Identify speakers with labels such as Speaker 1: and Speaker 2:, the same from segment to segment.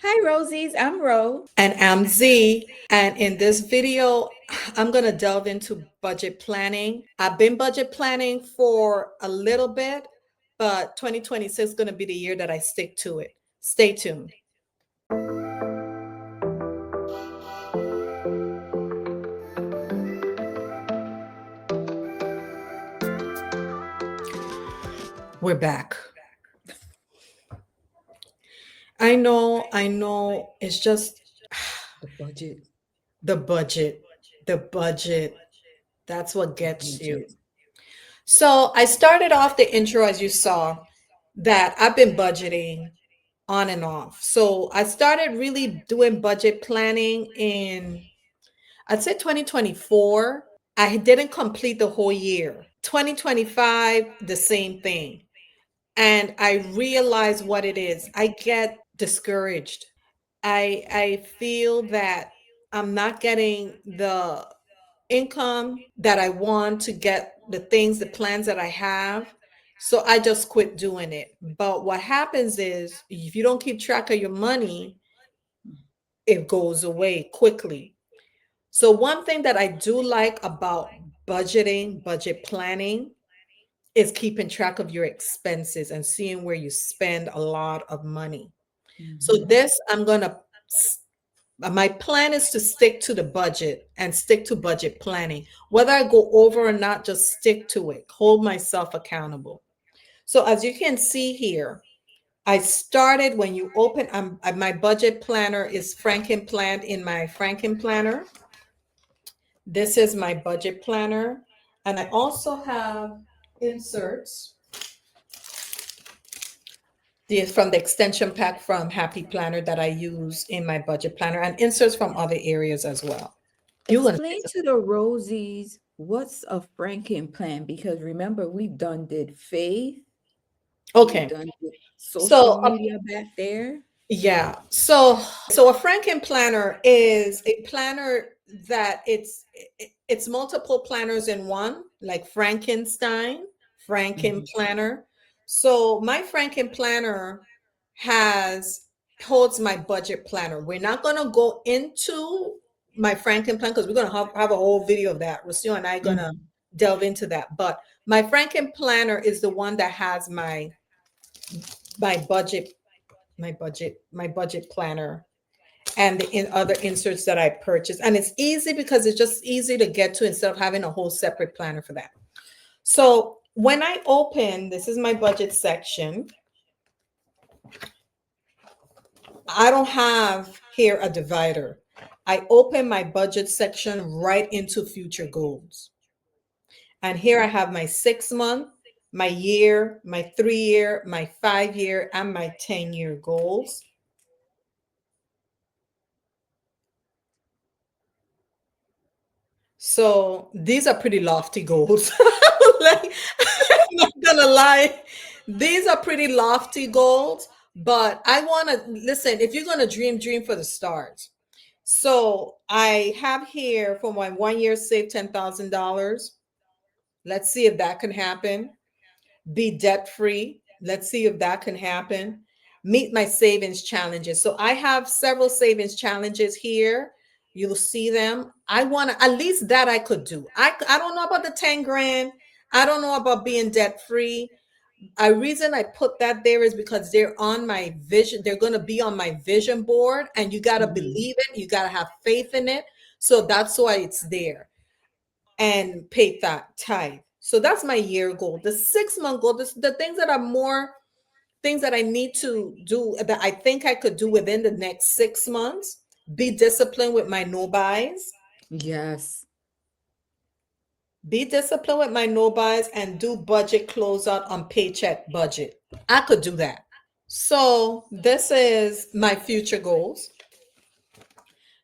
Speaker 1: Hi, Rosies. I'm Ro.
Speaker 2: And I'm Z. And in this video, I'm going to delve into budget planning. I've been budget planning for a little bit, but 2026 is going to be the year that I stick to it. Stay tuned. We're back. I know. It's just
Speaker 1: The budget.
Speaker 2: the budget, the budget. That's what
Speaker 1: The
Speaker 2: gets you.
Speaker 1: budget.
Speaker 2: So I started off the intro, as you saw, that I've been budgeting on and off. So I started really doing budget planning in, I'd say 2024. I didn't complete the whole year. 2025, the same thing. And I realize what it is. I get discouraged. I feel that I'm not getting the income that I want to get the things, the plans that I have. So I just quit doing it. But what happens is if you don't keep track of your money, it goes away quickly. So one thing that I do like about budgeting, budget planning is keeping track of your expenses and seeing where you spend a lot of money. So
Speaker 1: Mhm.
Speaker 2: this I'm going to my plan is to stick to the budget and stick to budget planning. Whether I go over or not, just stick to it. Hold myself accountable. So as you can see here, I started when you open my budget planner is Franken planned in my Franken planner. This is my budget planner. And I also have inserts from the extension pack from Happy Planner that I use in my budget planner and inserts from other areas as well. You're going to say
Speaker 1: Explain to the Rosies what's a Franken plan because remember did faith, we've
Speaker 2: okay.
Speaker 1: done did social
Speaker 2: So
Speaker 1: media back there.
Speaker 2: yeah. So a Franken planner is a planner that it's multiple planners in one, like Frankenstein, Franken
Speaker 1: Mhm.
Speaker 2: planner. So my Franken planner has holds my budget planner. We're not going to go into my Franken plan because we're going to have a whole video of that. Rocio and I going to
Speaker 1: Mhm.
Speaker 2: delve into that. But my Franken planner is the one that has my budget my budget planner and the other inserts that I purchased. And it's easy because it's just easy to get to instead of having a whole separate planner for that. So when I open, this is my budget section. I don't have here a divider. I open my budget section right into future goals. And here I have my 6 month, my year, my 3 year, my 5 year, and my 10 year goals. So these are pretty lofty goals. Like, I'm not gonna lie, these are pretty lofty goals. But I want to listen. If you're gonna dream, dream for the stars. So I have here for my 1 year save $10,000. Let's see if that can happen. Be debt free. Let's see if that can happen. Meet my savings challenges. So I have several savings challenges here. You'll see them. I want to, at least that I could do. I don't know about the 10 grand. I don't know about being debt free. A reason I put that there is because they're on my vision. They're going to be on my vision board, and you got to
Speaker 1: Mhm.
Speaker 2: believe it. You got to have faith in it. So that's why it's there, and pay that tithe. So that's my year goal. The 6 month goal, the things that are more things that I need to do that I think I could do within the next 6 months. Be disciplined with my no buys.
Speaker 1: Yes.
Speaker 2: Be disciplined with my no buys and do budget closeout on paycheck budget. I could do that. So this is my future goals.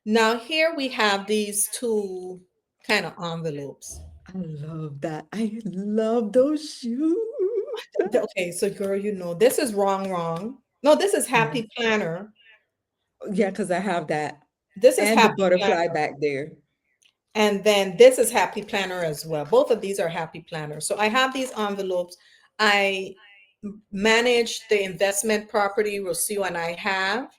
Speaker 2: Now here we have these two kind of envelopes.
Speaker 1: I love that. I love those shoes.
Speaker 2: Okay, so girl, this is wrong. No, this is
Speaker 1: Mhm.
Speaker 2: happy planner.
Speaker 1: Yeah, because I have that.
Speaker 2: This is
Speaker 1: And the
Speaker 2: happy
Speaker 1: butterfly
Speaker 2: planner.
Speaker 1: back there.
Speaker 2: And then this is happy planner as well. Both of these are happy planner. So I have these envelopes. I manage the investment property Rocio and I have.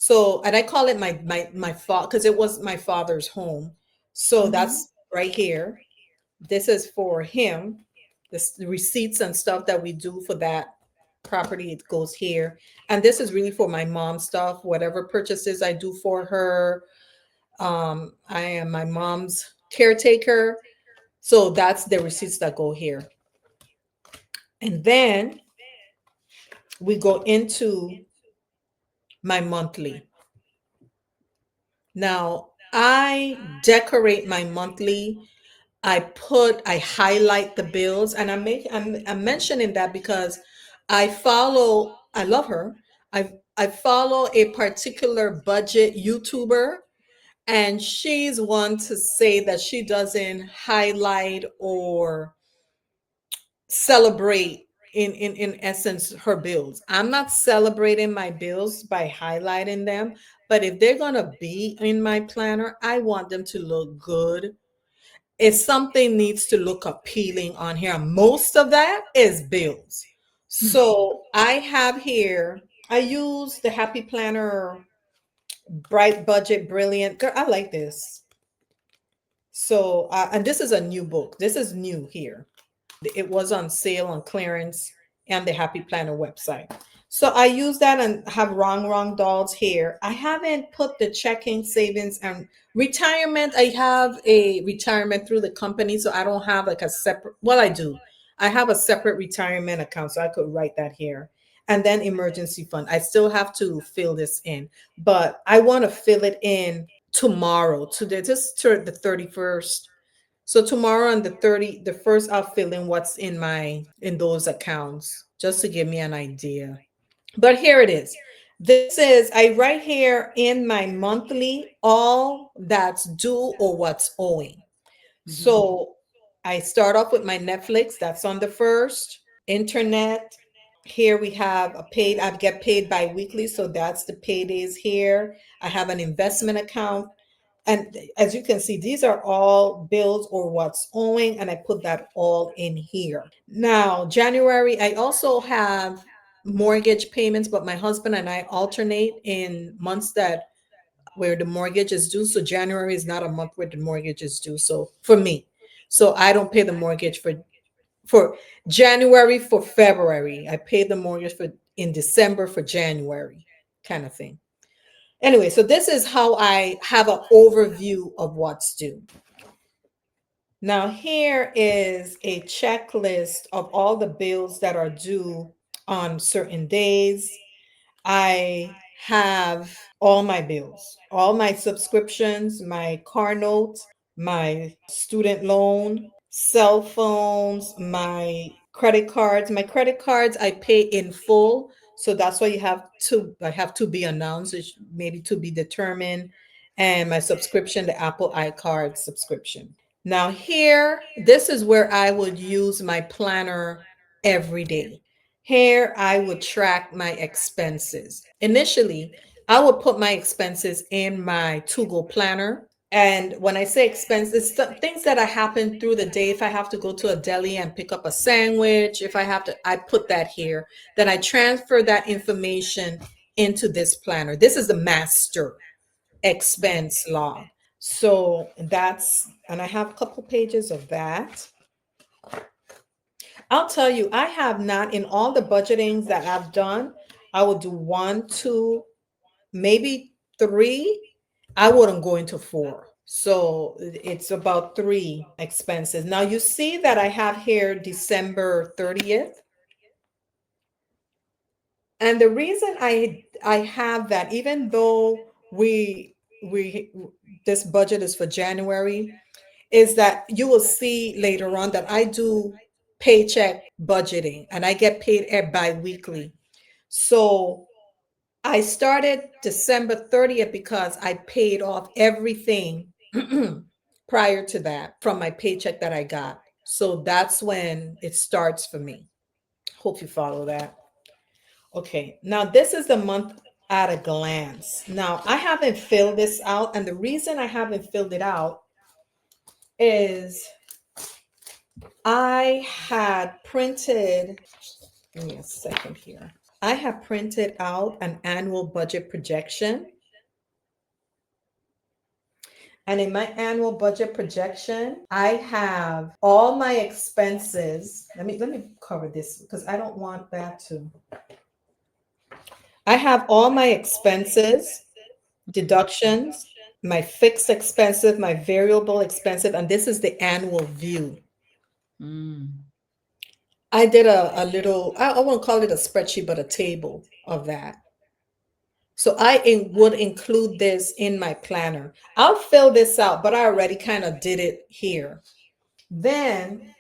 Speaker 2: So, and I call it my father because it was my father's home. So
Speaker 1: Mhm.
Speaker 2: that's right here. This is for him. This the receipts and stuff that we do for that property, it goes here. And this is really for my mom's stuff, whatever purchases I do for her. I am my mom's caretaker. So that's the receipts that go here. And then we go into my monthly. Now, I decorate my monthly. I highlight the bills, and I'm mentioning that because I love her. I follow a particular budget YouTuber, and she's one to say that she doesn't highlight or celebrate in essence her bills. I'm not celebrating my bills by highlighting them, but if they're going to be in my planner, I want them to look good. If something needs to look appealing on here, most of that is bills. So I have here, I use the Happy Planner Bright Budget Brilliant. Girl, I like this. So, and this is a new book. This is new here. It was on sale on clearance and the Happy Planner website. So I use that and have wrong dolls here. I haven't put the checking, savings, and retirement. I have a retirement through the company, so I don't have like a separate. Well, I do. I have a separate retirement account, so I could write that here. And then emergency fund. I still have to fill this in, but I want to fill it in tomorrow. Just to the 31st. So tomorrow on the first, I'll fill in what's in those accounts just to give me an idea. But here it is. This is I write here in my monthly all that's due or what's owing.
Speaker 1: Mhm.
Speaker 2: So I start off with my Netflix, that's on the first, internet. Here we have I get paid bi-weekly, so that's the paydays here. I have an investment account. And as you can see, these are all bills or what's owing, and I put that all in here. Now, January, I also have mortgage payments, but my husband and I alternate in months that where the mortgage is due. So January is not a month where the mortgage is due. So for me, so I don't pay the mortgage for January for February. I pay the mortgage for in December for January, kind of thing. Anyway, so this is how I have an overview of what's due. Now, here is a checklist of all the bills that are due on certain days. I have all my bills, all my subscriptions, my car notes, my student loan, cell phones, my credit cards. My credit cards I pay in full. So that's why I have to be announced, maybe to be determined. And my subscription, the Apple iCard subscription. Now, here, this is where I would use my planner every day. Here, I would track my expenses. Initially, I would put my expenses in my to go planner. And when I say expenses, things that happen through the day. If I have to go to a deli and pick up a sandwich, if I have to, I put that here. Then I transfer that information into this planner. This is the master expense log. So and I have a couple pages of that. I'll tell you, I have not, in all the budgetings that I've done, I will do one, two, maybe three. I wouldn't go into four. So it's about three expenses. Now you see that I have here December 30th. And the reason I have that, even though we this budget is for January, is that you will see later on that I do paycheck budgeting and I get paid bi-weekly. So I started December 30th because I paid off everything prior to that from my paycheck that I got. So that's when it starts for me. Hope you follow that. Okay, now this is the month at a glance. Now I haven't filled this out, and the reason I haven't filled it out is I had printed, give me a second here. I have printed out an annual budget projection. And in my annual budget projection, I have all my expenses. Let me cover this because I don't want that to. I have all my expenses, deductions, my fixed expenses, my variable expenses, and this is the annual view.
Speaker 1: Mm.
Speaker 2: I did a little, I won't call it a spreadsheet, but a table of that. So would include this in my planner. I'll fill this out, but I already kind of did it here. Then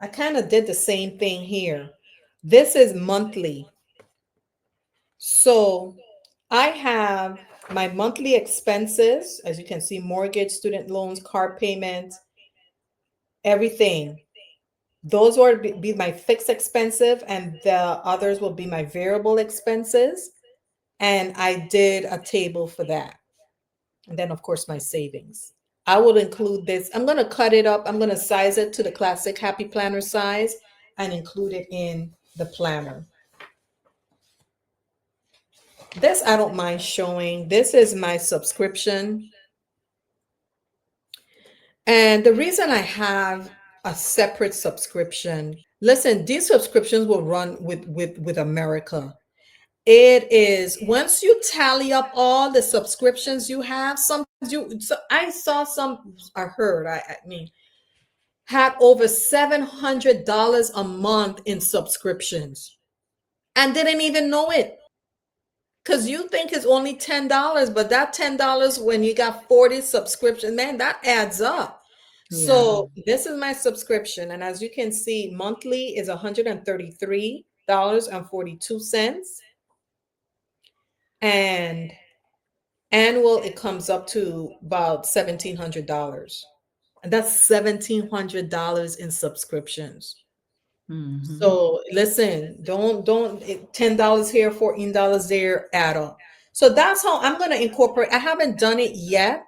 Speaker 2: I kind of did the same thing here. This is monthly. So I have my monthly expenses, as you can see, mortgage, student loans, car payments, everything. Those will be my fixed expensive, and the others will be my variable expenses. And I did a table for that. And then, of course, my savings. I will include this. I'm going to cut it up. I'm going to size it to the classic Happy Planner size and include it in the planner. This I don't mind showing. This is my subscription. And the reason I have a separate subscription, listen, these subscriptions will run with America. It is once you tally up all the subscriptions you have, I saw some, I heard, I mean, had over $700 a month in subscriptions and didn't even know it. Because you think it's only $10, but that $10 when you got 40 subscriptions, man, that adds up.
Speaker 1: Yeah.
Speaker 2: So this is my subscription. And as you can see, monthly is $133.42. And annual, it comes up to about $1,700. And that's $1,700 in subscriptions.
Speaker 1: Mhm.
Speaker 2: So listen, don't $10 here, $14 there, add up. So that's how I'm going to incorporate. I haven't done it yet.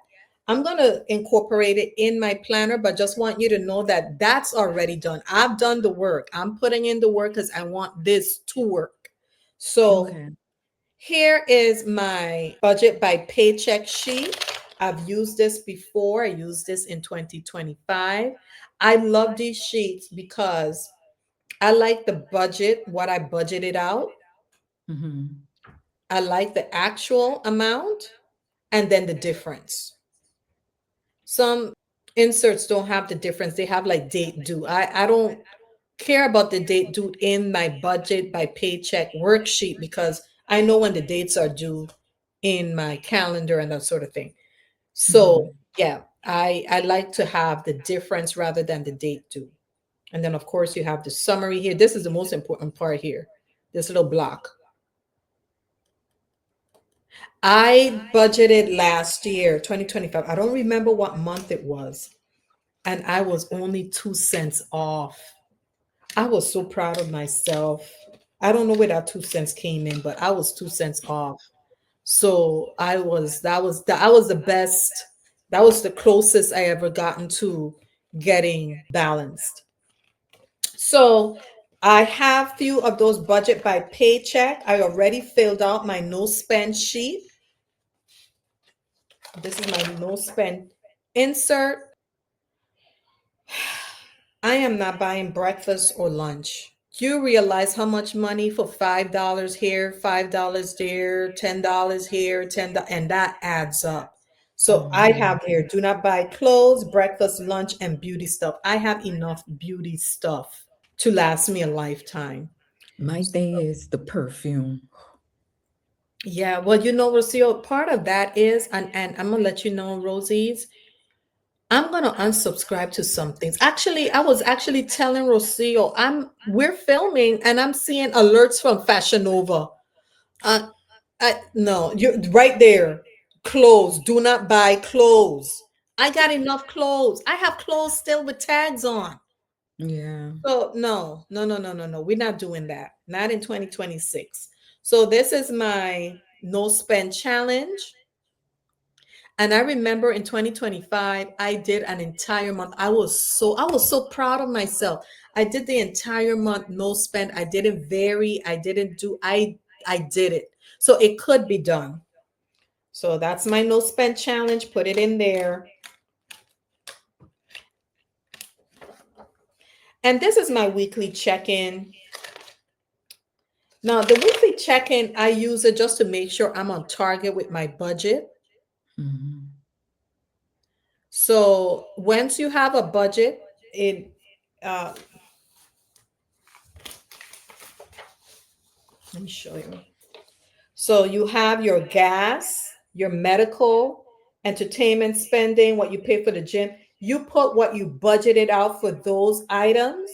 Speaker 2: I'm going to incorporate it in my planner, but just want you to know that that's already done. I've done the work. I'm putting in the work because I want this to work. So
Speaker 1: Okay.
Speaker 2: here is my budget by paycheck sheet. I've used this before. I used this in 2025. I love these sheets because I like the budget, what I budgeted out.
Speaker 1: Mhm.
Speaker 2: I like the actual amount and then the difference. Some inserts don't have the difference. They have like date due. I don't care about the date due in my budget by paycheck worksheet because I know when the dates are due in my calendar and that sort of thing. So
Speaker 1: Mhm.
Speaker 2: yeah, I like to have the difference rather than the date due. And then of course you have the summary here. This is the most important part here. This little block. I budgeted last year, 2025. I don't remember what month it was. And I was only 2 cents off. I was so proud of myself. I don't know where that 2 cents came in, but I was 2 cents off. So I was the best. That was the closest I ever gotten to getting balanced. So I have few of those budget by paycheck. I already filled out my no spend sheet. This is my no spend insert. I am not buying breakfast or lunch. You realize how much money for $5 here, $5 there, $10 here, $10, and that adds up. So I
Speaker 1: Mhm.
Speaker 2: have here, do not buy clothes, breakfast, lunch, and beauty stuff. I have enough beauty stuff to last me a lifetime.
Speaker 1: My thing is the perfume.
Speaker 2: Yeah, well, Rocio, part of that is, and I'm gonna let you know, Rosie's, I'm gonna unsubscribe to some things. Actually, I was actually telling Rocio, we're filming and I'm seeing alerts from Fashion Nova. Uh, no, you're right there. Clothes. Do not buy clothes. I got enough clothes. I have clothes still with tags on.
Speaker 1: Yeah.
Speaker 2: So no, no, no, no, no, no. We're not doing that. Not in 2026. So this is my no spend challenge. And I remember in 2025, I did an entire month. I was so proud of myself. I did the entire month, no spend. I didn't vary. I did it. So it could be done. So that's my no spend challenge. Put it in there. And this is my weekly check-in. Now, the weekly check-in, I use it just to make sure I'm on target with my budget.
Speaker 1: Mhm.
Speaker 2: So once you have a budget, it uh, let me show you. So you have your gas, your medical, entertainment spending, what you pay for the gym. You put what you budgeted out for those items.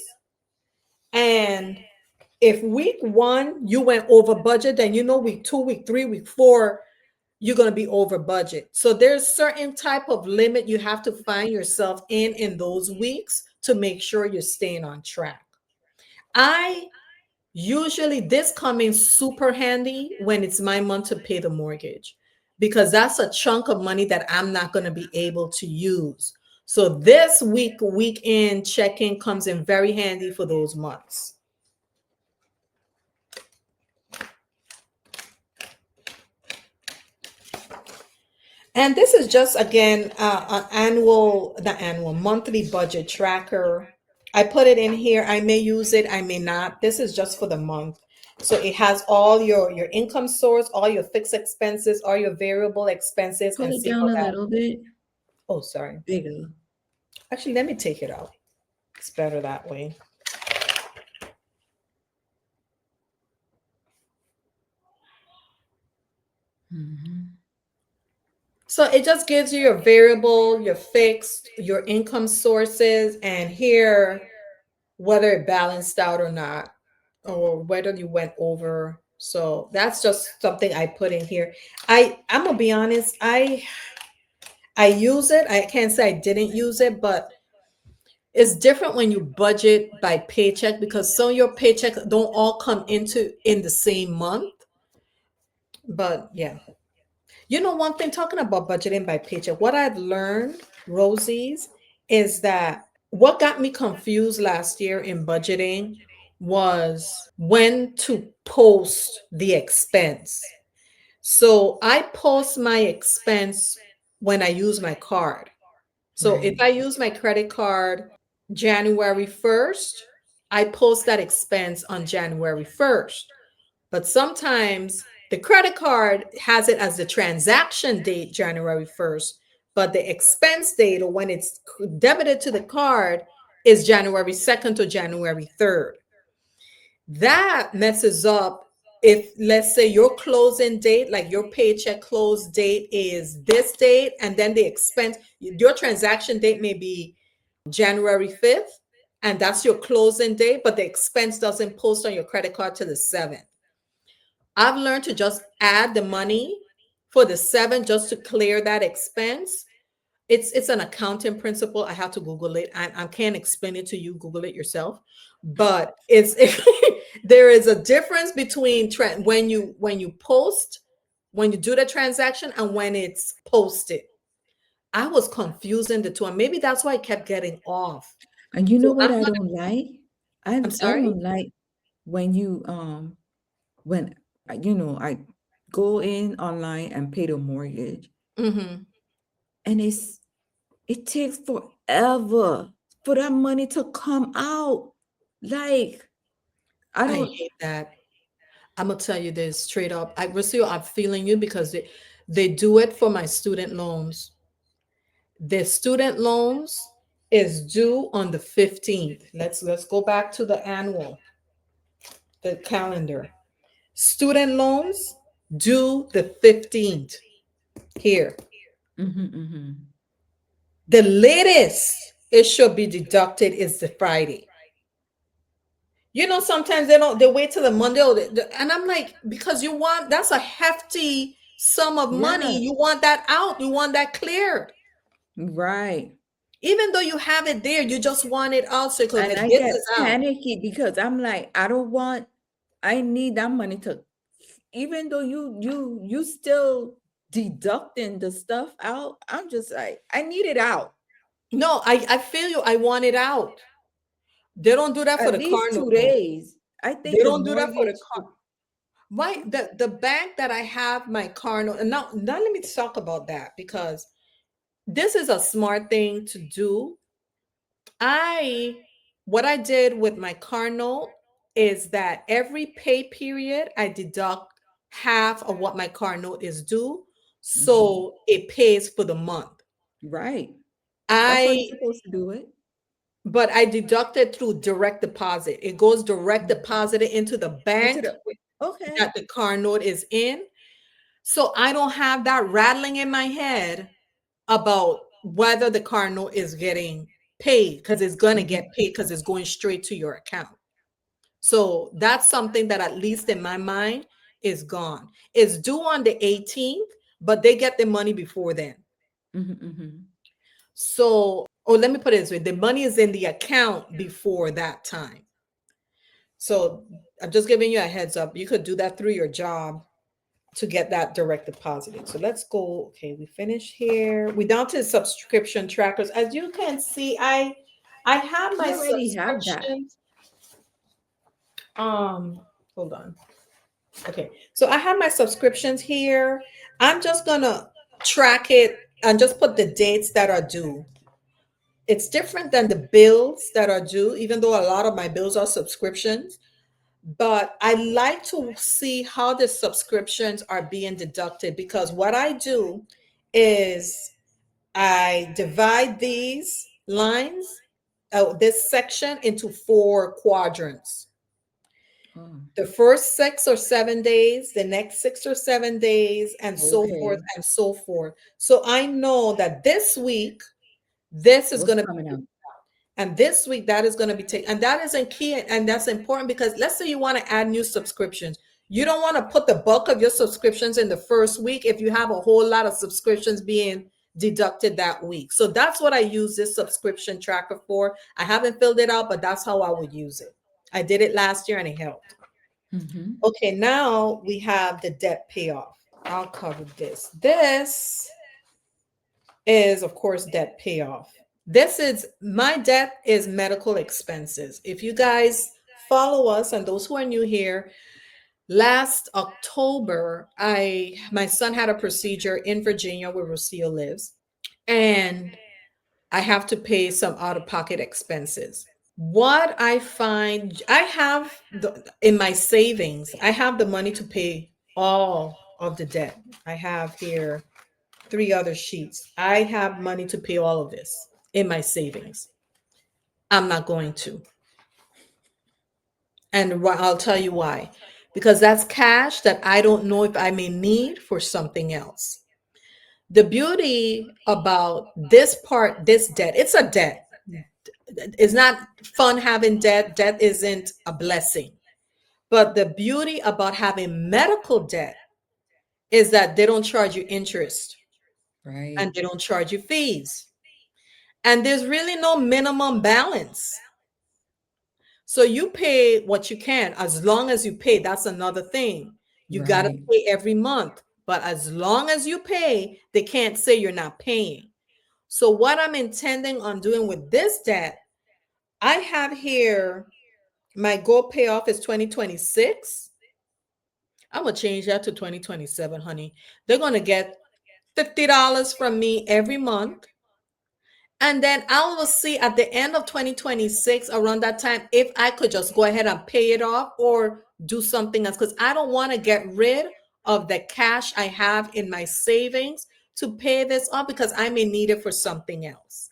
Speaker 2: And if week one you went over budget, then you know week two, week three, week four, you're going to be over budget. So there's certain type of limit you have to find yourself in those weeks to make sure you're staying on track. I usually this comes in super handy when it's my month to pay the mortgage because that's a chunk of money that I'm not going to be able to use. So this weekend check-in comes in very handy for those months. And this is just again monthly budget tracker. I put it in here. I may use it, I may not. This is just for the month. So it has all your income source, all your fixed expenses, all your variable expenses,
Speaker 1: Pull
Speaker 2: and
Speaker 1: it
Speaker 2: see
Speaker 1: down
Speaker 2: how
Speaker 1: a
Speaker 2: that.
Speaker 1: little bit
Speaker 2: Oh, sorry.
Speaker 1: bigger.
Speaker 2: Actually, let me take it out. It's better that way.
Speaker 1: Mhm.
Speaker 2: So it just gives you your variable, your fixed, your income sources, and here whether it balanced out or not, or whether you went over. So that's just something I put in here. I'm gonna be honest, I use it. I can't say I didn't use it, but it's different when you budget by paycheck because some of your paycheck don't all come into in the same month. But yeah. You know, one thing talking about budgeting by paycheck, what I've learned, Rosie's, is that what got me confused last year in budgeting was when to post the expense. So I post my expense when I use my card. So if
Speaker 1: Right.
Speaker 2: I use my credit card January 1st, I post that expense on January 1st. But sometimes the credit card has it as the transaction date, January 1st, but the expense date or when it's debited to the card is January 2nd or January 3rd. That messes up if, let's say, your closing date, like your paycheck close date is this date, and then the expense, your transaction date may be January 5th, and that's your closing date, but the expense doesn't post on your credit card to the 7th. I've learned to just add the money for the 7 just to clear that expense. It's an accounting principle. I have to Google it. I can't explain it to you. Google it yourself. But it's there is a difference between when you post, when you do the transaction, and when it's posted. I was confusing the two, and maybe that's why I kept getting off.
Speaker 1: And you know
Speaker 2: So
Speaker 1: what I don't like?
Speaker 2: I'm
Speaker 1: I
Speaker 2: sorry.
Speaker 1: don't like when you when I go in online and pay the mortgage
Speaker 2: Hmm.
Speaker 1: and it takes forever for that money to come out. Like I
Speaker 2: I
Speaker 1: don't
Speaker 2: hate that. I'm gonna tell you this straight up. I'm feeling you because they do it for my student loans. The student loans is due on the 15th. Let's go back to the calendar. Student loans due the 15th. Here.
Speaker 1: mhm, mhm.
Speaker 2: The latest it should be deducted is the Friday. You know, sometimes they wait till the Monday and I'm like, because that's a hefty sum of money.
Speaker 1: Yeah,
Speaker 2: You want that out, you want that cleared.
Speaker 1: right.
Speaker 2: Even though you have it there, you just want it out so you can
Speaker 1: And
Speaker 2: get
Speaker 1: I
Speaker 2: this
Speaker 1: get
Speaker 2: is out.
Speaker 1: panicky because I'm like, I need that money to, even though you still deducting the stuff out, I'm just like, I need it out.
Speaker 2: No, I feel you. I want it out. They don't do that for
Speaker 1: At
Speaker 2: the car
Speaker 1: least
Speaker 2: note,
Speaker 1: 2 days. I
Speaker 2: They
Speaker 1: think the
Speaker 2: don't do that for the
Speaker 1: mortgage.
Speaker 2: car. Why the bank that I have my car note, and now let me talk about that, because this is a smart thing to do. I What I did with my car note is that every pay period I deduct half of what my car note is due,
Speaker 1: Mhm.
Speaker 2: so it pays for the month.
Speaker 1: Right. That's how you're
Speaker 2: I
Speaker 1: supposed to do it.
Speaker 2: But I deduct it through direct deposit. It goes direct
Speaker 1: Mm.
Speaker 2: deposited into the
Speaker 1: Into
Speaker 2: bank
Speaker 1: the okay.
Speaker 2: that the car note is in. So I don't have that rattling in my head about whether the car note is getting paid, because it's going to
Speaker 1: Mhm.
Speaker 2: get paid because it's going straight to your account. So that's something that, at least in my mind, is gone. It's due on the 18th, but they get the money before then.
Speaker 1: Mhm, mhm.
Speaker 2: So, let me put it this way, the money is in the account before that time. So I'm just giving you a heads up. You could do that through your job to get that direct deposited. So let's go. Okay, we finished here. We're down to subscription trackers. As you can see, I have my
Speaker 1: We already have that.
Speaker 2: subscriptions. Hold on. Okay, so I have my subscriptions here. I'm just gonna track it and just put the dates that are due. It's different than the bills that are due, even though a lot of my bills are subscriptions. But I like to see how the subscriptions are being deducted, because what I do is I divide these lines, this section, into 4 quadrants.
Speaker 1: Oh,
Speaker 2: The first 6 or 7 days, the next 6 or 7 days, and so forth
Speaker 1: okay.
Speaker 2: and so forth. So I know that this week, this is
Speaker 1: What's
Speaker 2: going to
Speaker 1: coming
Speaker 2: be,
Speaker 1: out?
Speaker 2: and this week that is going to be taken. And that isn't key, and that's important, because let's say you want to add new subscriptions. You don't want to put the bulk of your subscriptions in the first week if you have a whole lot of subscriptions being deducted that week. So that's what I use this subscription tracker for. I haven't filled it out, but that's how I would use it. I did it last year and it helped.
Speaker 1: Mhm.
Speaker 2: Okay, now we have the debt payoff. I'll cover this. This is, of course, debt payoff. This is my debt is medical expenses. If you guys follow us, and those who are new here, last October, my son had a procedure in Virginia where Rocio lives, and I have to pay some out-of-pocket expenses. What I find, I have in my savings, I have the money to pay all of the debt. I have here 3 other sheets. I have money to pay all of this in my savings. I'm not going to. And I'll tell you why. Because that's cash that I don't know if I may need for something else. The beauty about this part, this debt, it's a debt. It's not fun having debt. Debt isn't a blessing. But the beauty about having medical debt is that they don't charge you interest and
Speaker 1: Right.
Speaker 2: they don't charge you fees. And there's really no minimum balance. So you pay what you can, as long as you pay. That's another thing. You got to
Speaker 1: Right.
Speaker 2: pay every month. But as long as you pay, they can't say you're not paying. So what I'm intending on doing with this debt, I have here my goal payoff is 2026. I'm going to change that to 2027, honey. They're going to get $50 from me every month. And then I will see at the end of 2026, around that time, if I could just go ahead and pay it off or do something else. Because I don't want to get rid of the cash I have in my savings to pay this off, because I may need it for something else.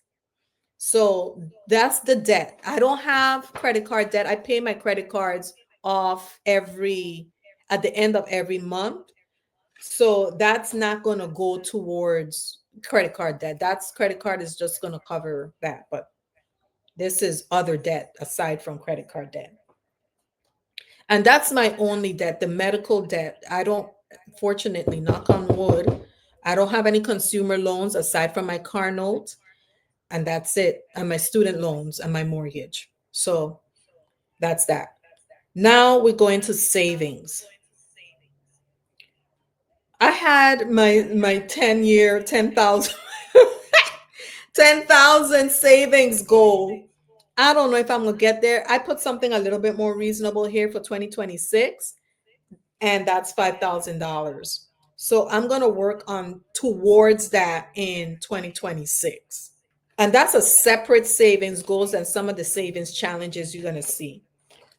Speaker 2: So that's the debt. I don't have credit card debt. I pay my credit cards off at the end of every month. So that's not going to go towards credit card debt. That's credit card is just going to cover that. But this is other debt aside from credit card debt. And that's my only debt, the medical debt. I don't, fortunately, knock on wood, I don't have any consumer loans aside from my car note. And that's it. And my student loans and my mortgage. So that's that. Now we go into savings. I had my 10-year, 10,000 10,000 savings goal I don't know if I'm gonna get there. I put something a little bit more reasonable here for 2026, and that's $5,000. So I'm gonna work on towards that in 2026. And that's a separate savings goals than some of the savings challenges you're gonna see.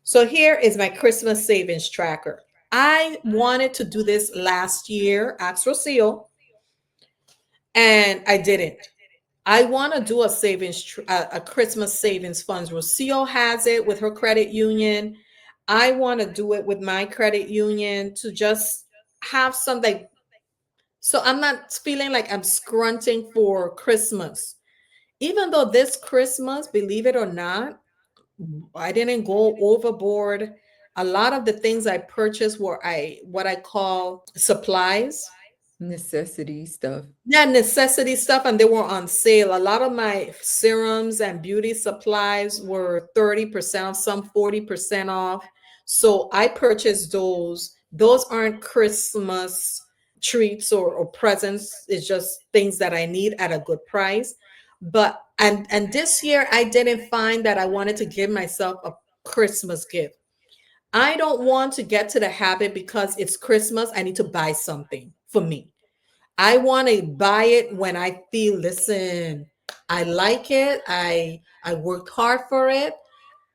Speaker 2: So here is my Christmas savings tracker. I wanted to do this last year, ask Rocio, and I didn't. I want to do a a Christmas savings funds. Rocio has it with her credit union. I want to do it with my credit union to just have something. So I'm not feeling like I'm scrunting for Christmas. Even though this Christmas, believe it or not, I didn't go overboard. A lot of the things I purchased were what I call supplies.
Speaker 1: Necessity stuff.
Speaker 2: Yeah, necessity stuff, and they were on sale. A lot of my serums and beauty supplies were 30% off, some 40% off. So I purchased those. Those aren't Christmas treats or presents. It's just things that I need at a good price. But and this year I didn't find that I wanted to give myself a Christmas gift. I don't want to get to the habit because it's Christmas, I need to buy something for me. I want to buy it when I feel, listen, I like it. I worked hard for it.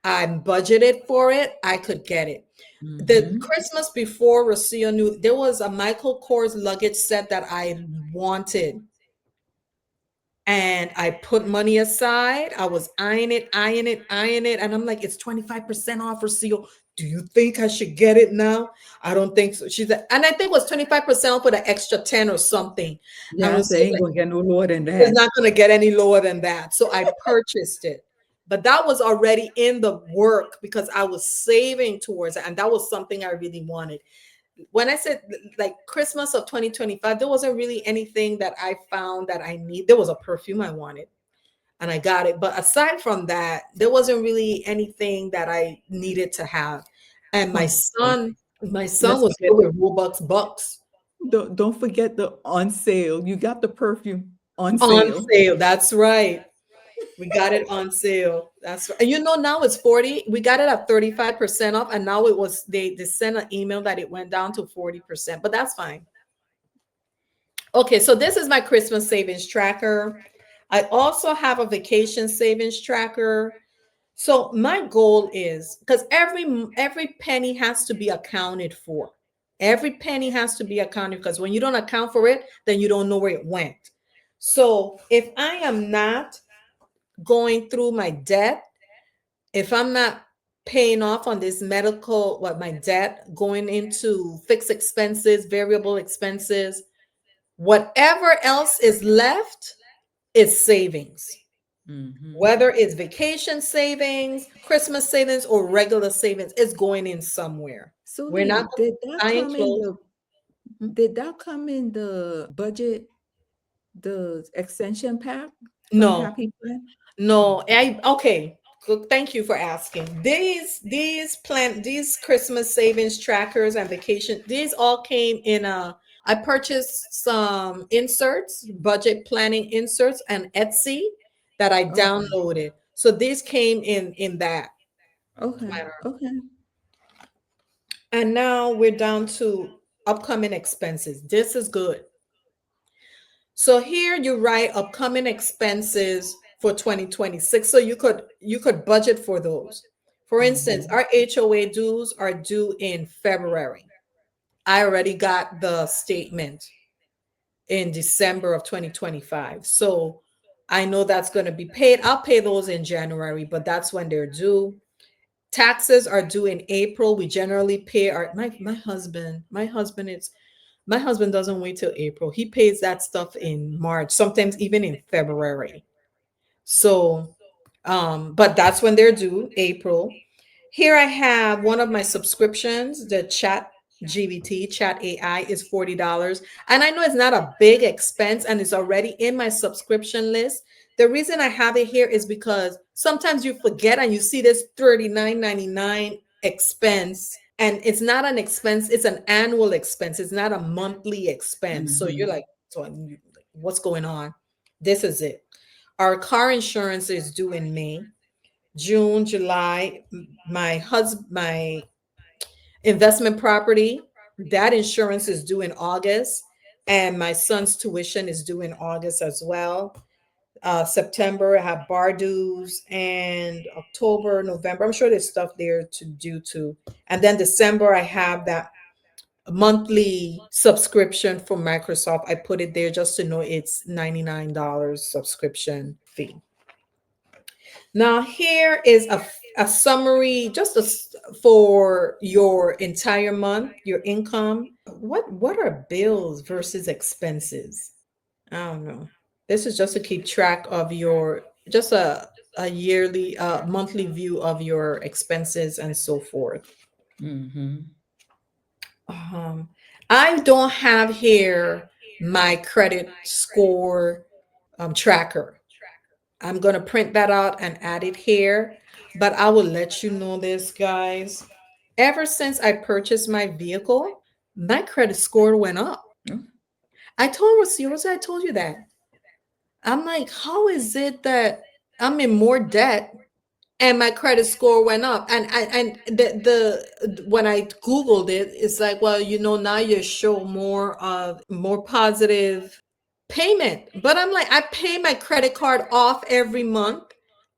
Speaker 2: I'm budgeted for it. I could get it. The
Speaker 1: Mhm.
Speaker 2: Christmas before Rocio knew there was a Michael Kors luggage set that I wanted. And I put money aside. I was eyeing it, eyeing it, eyeing it. And I'm like, it's 25% off for seal. Do you think I should get it now? I don't think so. She said, and I think it was 25% off with an extra 10 or something. And
Speaker 1: Yeah,
Speaker 2: was
Speaker 1: they ain't gonna get no lower than
Speaker 2: it's
Speaker 1: that.
Speaker 2: not going to get any lower than that. So I purchased it. But that was already in the work because I was saving towards it. And that was something I really wanted. When I said like Christmas of 2025, there wasn't really anything that I found that I need. There was a perfume I wanted and I got it. But aside from that, there wasn't really anything that I needed to have. And
Speaker 1: Oh,
Speaker 2: my son
Speaker 1: let's
Speaker 2: was
Speaker 1: forget
Speaker 2: good with Robux bucks
Speaker 1: don't forget the on sale. You got the perfume on
Speaker 2: on
Speaker 1: sale.
Speaker 2: sale. That's right. We got it on sale. That's right. And you know, now it's 40. We got it at 35% off. And now it was they sent an email that it went down to 40%, but that's fine. Okay, so this is my Christmas savings tracker. I also have a vacation savings tracker. So my goal is because every penny has to be accounted for. Every penny has to be accounted because when you don't account for it, then you don't know where it went. So if I am not going through my debt, if I'm not paying off on this medical, what my debt, going into fixed expenses, variable expenses, whatever else is left is savings.
Speaker 1: Mhm.
Speaker 2: Whether it's vacation savings, Christmas savings, or regular savings, it's going in somewhere.
Speaker 1: So
Speaker 2: We're not
Speaker 1: Lee,
Speaker 2: going to be buying clothes. Mhm.
Speaker 1: did that come in the budget, the extension pack from
Speaker 2: No,
Speaker 1: Happy Plan? Oh,
Speaker 2: no. I okay. Good. Thank you for asking. These Christmas savings trackers and vacation, these all came in a I purchased some inserts, budget planning inserts and Etsy that I
Speaker 1: okay.
Speaker 2: downloaded. So these came in that
Speaker 1: Okay.
Speaker 2: planner.
Speaker 1: Okay.
Speaker 2: And now we're down to upcoming expenses. This is good. So here you write upcoming expenses for 2026. So you could budget for those. For instance,
Speaker 1: Mhm.
Speaker 2: our HOA dues are due in February. I already got the statement in December of 2025. So I know that's going to be paid. I'll pay those in January, but that's when they're due. Taxes are due in April. We generally pay our my husband doesn't wait till April. He pays that stuff in March, sometimes even in February. So but that's when they're due, April. Here I have one of my subscriptions, the Chat GBT, Chat AI is $40. And I know it's not a big expense and it's already in my subscription list. The reason I have it here is because sometimes you forget and you see this $39.99 expense, and it's not an expense, it's an annual expense. It's not a monthly expense. So you're
Speaker 1: Mhm.
Speaker 2: like, what's going on? This is it. Our car insurance is due in May. June, July. My investment property, that insurance is due in August, and my son's tuition is due in August as well. September, I have bar dues, and October, November. I'm sure there's stuff there to do too. And then December, I have that monthly subscription for Microsoft. I put it there just to know it's $99 subscription fee. Now, here is a summary for your entire month, your income. What are bills versus expenses? I don't know. This is just to keep track of your, just a yearly, monthly view of your expenses and so forth.
Speaker 1: Mm-hmm.
Speaker 2: I don't have here my credit score tracker. I'm going to print that out and add it here, but I will let you know this, guys. Ever since I purchased my vehicle, my credit score went up.
Speaker 1: Oh.
Speaker 2: I told Rosie, I told you that. I'm like, how is it that I'm in more debt and my credit score went up? And the when I Googled it, it's like, well, now you show more positive payment. But I'm like, I pay my credit card off every month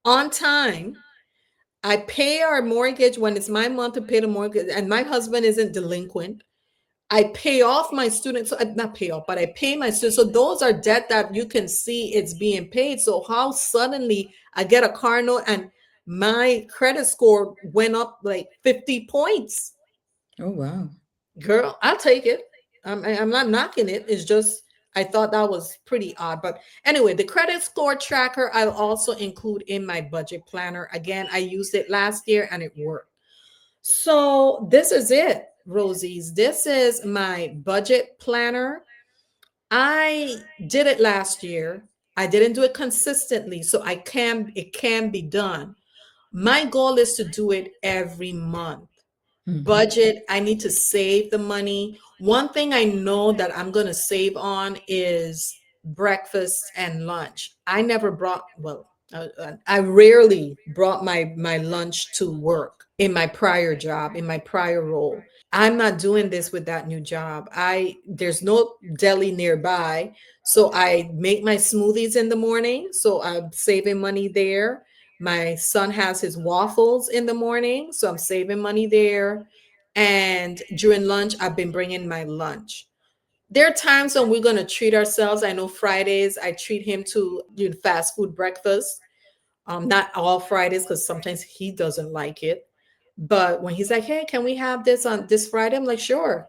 Speaker 2: on time. I pay our mortgage when it's my month to pay the mortgage, and my husband isn't delinquent. I pay off my students, so not pay off, but I pay my students. So those are debt that you can see it's being paid. So how suddenly I get a car note and my credit score went up like 50 points?
Speaker 1: Oh, wow.
Speaker 2: Girl, I'll take it. I'm not knocking it. It's just I thought that was pretty odd. But anyway, the credit score tracker I'll also include in my budget planner. Again, I used it last year and it worked. So this is it, Rosies. This is my budget planner. I did it last year. I didn't do it consistently, so it can be done. My goal is to do it every month. Budget, I need to save the money. One thing I know that I'm going to save on is breakfast and lunch. I never brought, I rarely brought my lunch to work in my prior job, in my prior role. I'm not doing this with that new job. There's no deli nearby, so I make my smoothies in the morning, so I'm saving money there. My son has his waffles in the morning, so I'm saving money there. And during lunch, I've been bringing my lunch. There are times when we're going to treat ourselves. I know Fridays, I treat him to fast food breakfast. Not all Fridays, because sometimes he doesn't like it. But when he's like, hey, can we have this on this Friday? I'm like, sure.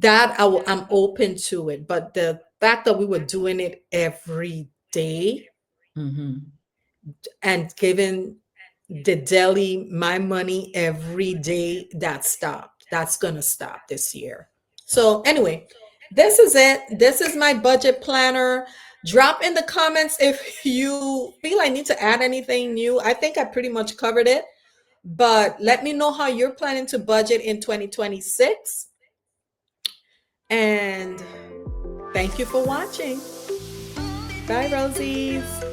Speaker 2: I'm open to it. But the fact that we were doing it every day and giving the deli my money every day, that stopped. That's going to stop this year. So anyway, this is it. This is my budget planner. Drop in the comments if you feel I need to add anything new. I think I pretty much covered it, but let me know how you're planning to budget in 2026. And thank you for watching. Bye, Rosies.